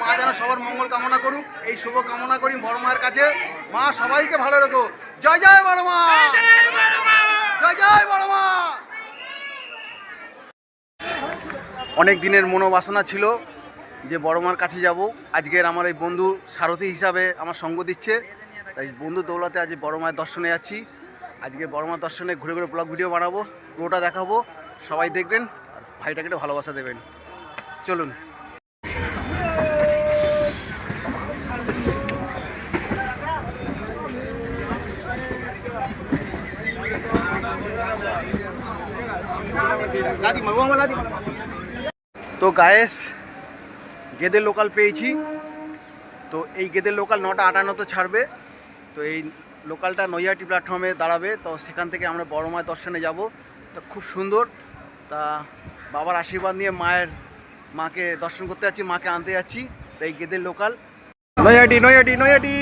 মা যেন সবার মঙ্গল কামনা করুক, এই শুভ কামনা করি বড় মায়ের কাছে। মা সবাইকে ভালো রেখো। জয় জয় বড় মা, জয় জয় বড় মা। অনেক দিনের মনোবাসনা ছিল যে বড় মার কাছে যাব। আজকের আমার এই বন্ধু সারথি হিসাবে আমার সঙ্গ দিচ্ছে, তাই বন্ধু দৌলতে আজ বড় মায়ের দর্শনে যাচ্ছি। আজকে বড় মার দর্শনে ঘুরে ঘুরে ব্লগ ভিডিও বানাবো, পুরোটা দেখাবো, সবাই দেখবেন আর ভাইটাকে একটু ভালোবাসা দেবেন। চলুন। তো গায়েস গেদে লোকাল পেয়েছি। তো এই গেদে লোকাল 9:58 ছাড়বে। তো এই লোকালটা নৈহাটি প্ল্যাটফর্মে দাঁড়াবে। তো সেখান থেকে আমরা বড় মায়ের দর্শনে যাব। তো খুব সুন্দর। তা বাবার আশীর্বাদ নিয়ে মাকে দর্শন করতে যাচ্ছি, মাকে আনতে যাচ্ছি। তো এই গেদে লোকাল নৈহাটি নৈহাটি নৈহাটি।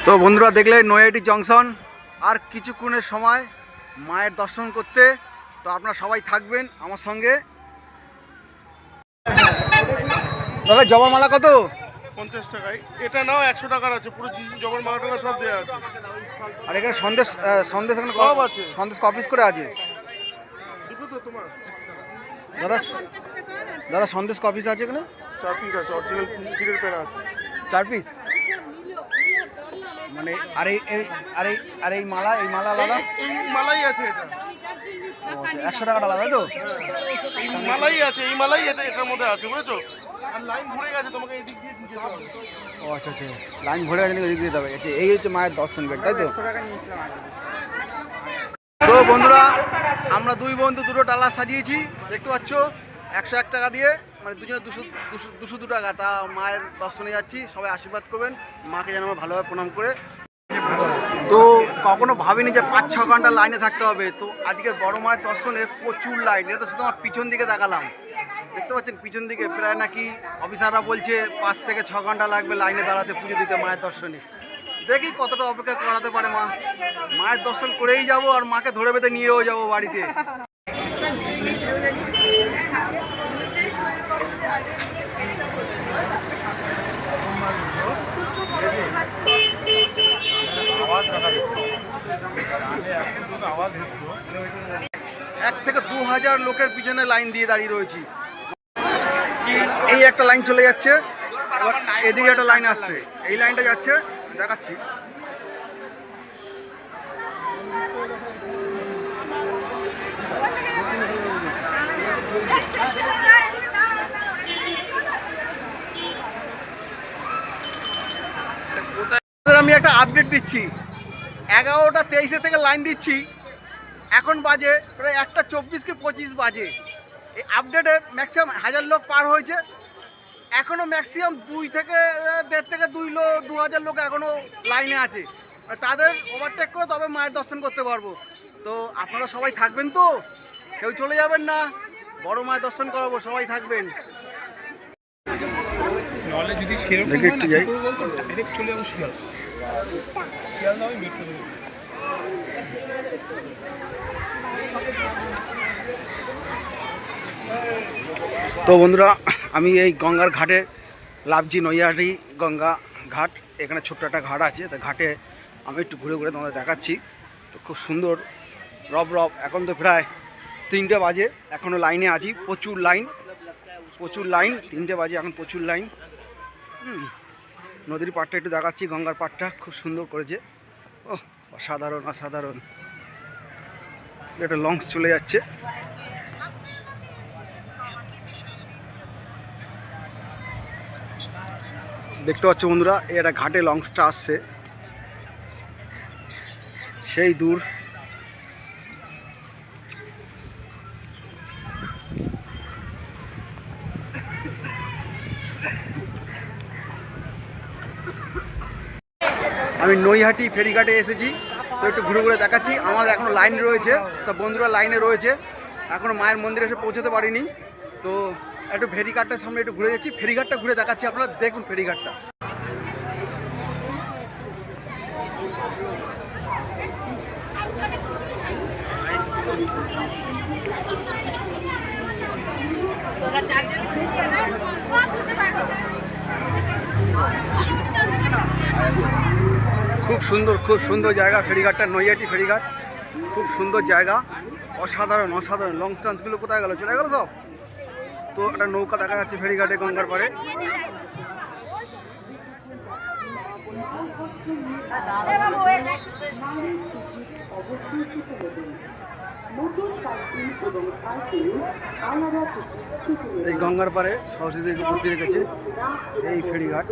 তো বন্ধুরা দেখলে নৈহাটি জংশন, আর কিছুক্ষণের সময় মায়ের দর্শন করতে। তো আপনারা সবাই থাকবেন আমার সঙ্গে। দাদা জবার মালা কত? 50 টাকায়। এটা নাও 100 টাকার আছে, পুরো জবার মালা টাকা সব দেওয়া আছে। আর এখানে সন্দেশ এখানে সব আছে, সন্দেশ কপিস করে আছে দাদা। দাদা সন্দেশ কপিস আছে এখানে 4 পিস আছে, অরিজিনাল ক্ষীরের পেড়া আছে 4 পিস। মানে আর এই মালা আলাদা? এই মালাই আছে, এটা 100 টাকা আলাদা তো? এই মালাই আছে, এই মালাই এটার মধ্যে আছে, বুঝেছো? আর লাইন ঘুরে গেছে, তোমাকে এই দিক দিয়ে যেতে হবে। ও আচ্ছা আচ্ছা, লাইন ঘুরে গেছে, এদিক দিয়ে যেতে হবে। আচ্ছা, এই হচ্ছে মায়ের দর্শন গেট, তাই তো? তো বন্ধুরা আমরা দুই বন্ধু দুটো ডালা সাজিয়েছি, দেখতে পাচ্ছ, 101 টাকা দিয়ে, মানে দুজনে 202 টাকা। তা মায়ের দর্শনে যাচ্ছি, সবাই আশীর্বাদ করবেন, মাকে যেন আমরা ভালোভাবে প্রণাম করে। তো কখনো ভাবিনি যে 5-6 ঘন্টা লাইনে থাকতে হবে। তো আজকের বড় মায়ের দর্শনে প্রচুর লাইন। এটা তো শুধু আমার পিছন দিকে দেখালাম, দেখতে পাচ্ছেন পিছন দিকে প্রায় নাকি অফিসাররা বলছে 5 থেকে 6 ঘন্টা লাগবে লাইনে দাঁড়াতে পুজো দিতে মায়ের দর্শনে। দেখি কতটা অপেক্ষা করাতে পারে মা। মায়ের দর্শন করেই যাব আর মাকে ধরে বেঁধে নিয়েও যাব বাড়িতে। এক থেকে 2000 লোকের পিছনে লাইন দিয়ে দাঁড়িয়ে রয়েছি। এই একটা লাইন চলে যাচ্ছে, এবার এদিকে একটা লাইন আসছে, এই লাইনটা যাচ্ছে, দেখাচ্ছি। আমি একটা আপডেট দিচ্ছি, 11:23 থেকে লাইন দিচ্ছি, এখন বাজে প্রায় 1:24 কি 25 বাজে। এই আপডেটে ম্যাক্সিমাম 1000 লোক পার হয়েছে, এখনও ম্যাক্সিমাম 1.5 থেকে 2,000 লোক এখনও লাইনে আছে। তাদের ওভারটেক করে তবে মায়ের দর্শন করতে পারবো। তো আপনারা সবাই থাকবেন, তো কেউ চলে যাবেন না, বড় মায়ের দর্শন করাবো, সবাই থাকবেন। একটু যাই। তো বন্ধুরা আমি এই গঙ্গার ঘাটে লাভজি, নৈহাটি গঙ্গা ঘাট। এখানে ছোট্ট একটা ঘাট আছে, তো ঘাটে আমি একটু ঘুরে ঘুরে তোমাদের দেখাচ্ছি। তো খুব সুন্দর রব। এখন তো প্রায় 3টে বাজে, এখনও লাইনে আছি, প্রচুর লাইন 3টে বাজে এখন, প্রচুর লাইন। নদীর পাড়টা একটু দেখাচ্ছি, গঙ্গার পাড়টা খুব সুন্দর করেছে। ও অসাধারণ অসাধারণ। একটা লঞ্চ চলে যাচ্ছে। দেখতে পাচ্ছ বন্ধুরা, এটা ঘাটে লঞ্চটা আসছে, সেই দূর। আমি নৈহাটি ফেরিঘাটে এসেছি, তো একটু ঘুরে ঘুরে দেখাচ্ছি। আমার এখনও লাইন রয়েছে, তো বন্ধুরা লাইনে রয়েছে, এখনও মায়ের মন্দিরে এসে পৌঁছতে পারিনি। তো একটু ফেরিঘাটটার সামনে একটু ঘুরে যাচ্ছি, ফেরিঘাটটা ঘুরে দেখাচ্ছি, আপনারা দেখুন ফেরিঘাটটা। খুব সুন্দর জায়গা ফেরিঘাটটা, নৈহাটি ফেরিঘাট। খুব সুন্দর জায়গা, অসাধারণ অসাধারণ। লং স্টান্সগুলো কোথায় গেল, চলে গেল সব। তো একটা নৌকা দেখা যাচ্ছে ফেরিঘাটে গঙ্গার পাড়ে। এই গঙ্গার পাড়ে সরস্বতীকে বসিয়ে রেখেছে এই ফেরিঘাট।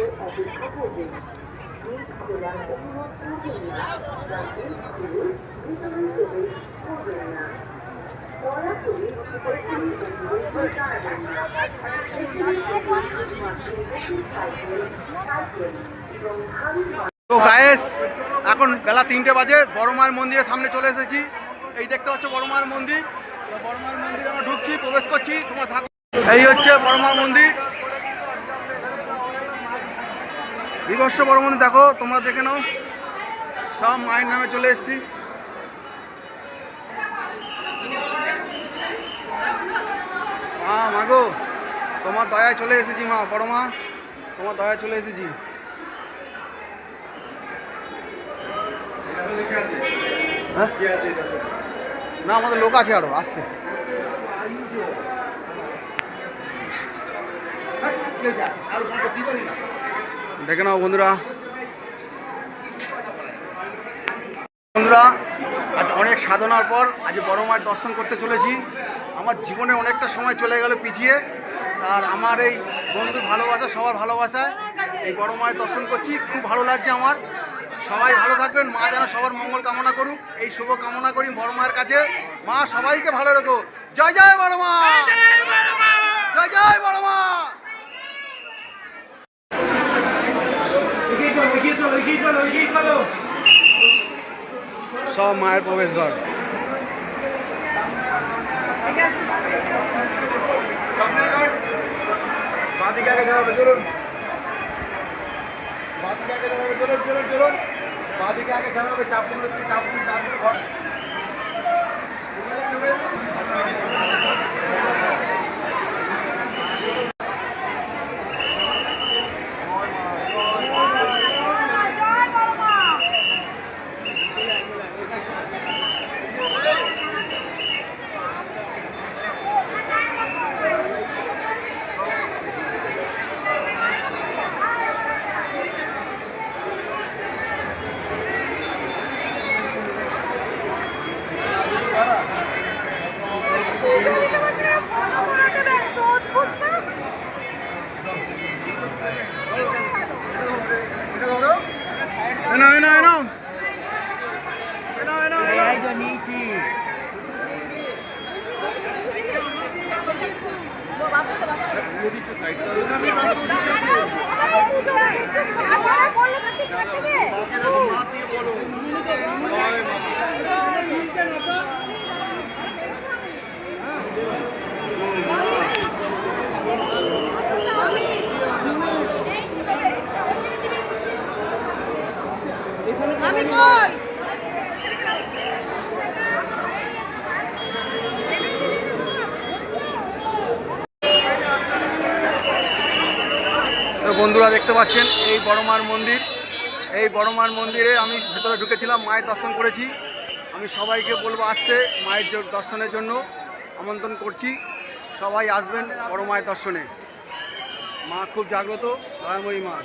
তো গায়েস এখন বেলা 3টে বাজে, বড় মায়ের মন্দিরের সামনে চলে এসেছি। এই দেখতে পাচ্ছ বড় মায়ের মন্দির। বড় মায়ের মন্দিরে আমরা ঢুকছি, প্রবেশ করছি। তোমরা থাকো। এই হচ্ছে বড় মায়ের মন্দির, বিভৎস বড় মন্দির। দেখো তোমরা দেখে নাও, সব মায়ের নামে চলে এসেছি। মা মাগো, তোমার দয়ায় চলে এসেছি। মা বড় মা, তোমার দয়ায় চলে এসেছি। হ্যাঁ না, আমাদের লোক আছে, আরো আসছে। দেখে নাও বন্ধুরা, আজ অনেক সাধনার পর আজ বড় মায়ের দর্শন করতে চলেছি। আমার জীবনে অনেকটা সময় চলে গেল পিছিয়ে, আর আমার এই বন্ধুর ভালোবাসা, সবার ভালোবাসায় এই বড় মায়ের দর্শন করছি। খুব ভালো লাগছে আমার। সবাই ভালো থাকবেন, মা যেন সবার মঙ্গল কামনা করুক, এই শুভ কামনা করি বড় মায়ের কাছে। মা সবাইকে ভালো রেখো। জয় জয় বড় মা, জয় জয় বড় মা। সব মায়ের প্রবেশ ঘর। বাদিকে আগে যাবে, চলুন। বাদিকে আগে যাবে, চলুন চলুন চলুন। বাদিকে আগে ছাড়াবে, চাপুন চাপুন তাদের ঘর। আমি কই বন্ধুরা দেখতে পাচ্ছেন এই বড় মার মন্দির। এই বড় মার মন্দিরে আমি ভেতরে ঢুকেছিলাম, মায়ের দর্শন করেছি। আমি সবাইকে বলবো আসতে, মায়ের দর্শনের জন্য আমন্ত্রণ করছি। সবাই আসবেন বড় মায়ের দর্শনে। মা খুব জাগ্রত, দয়াময়ী মা।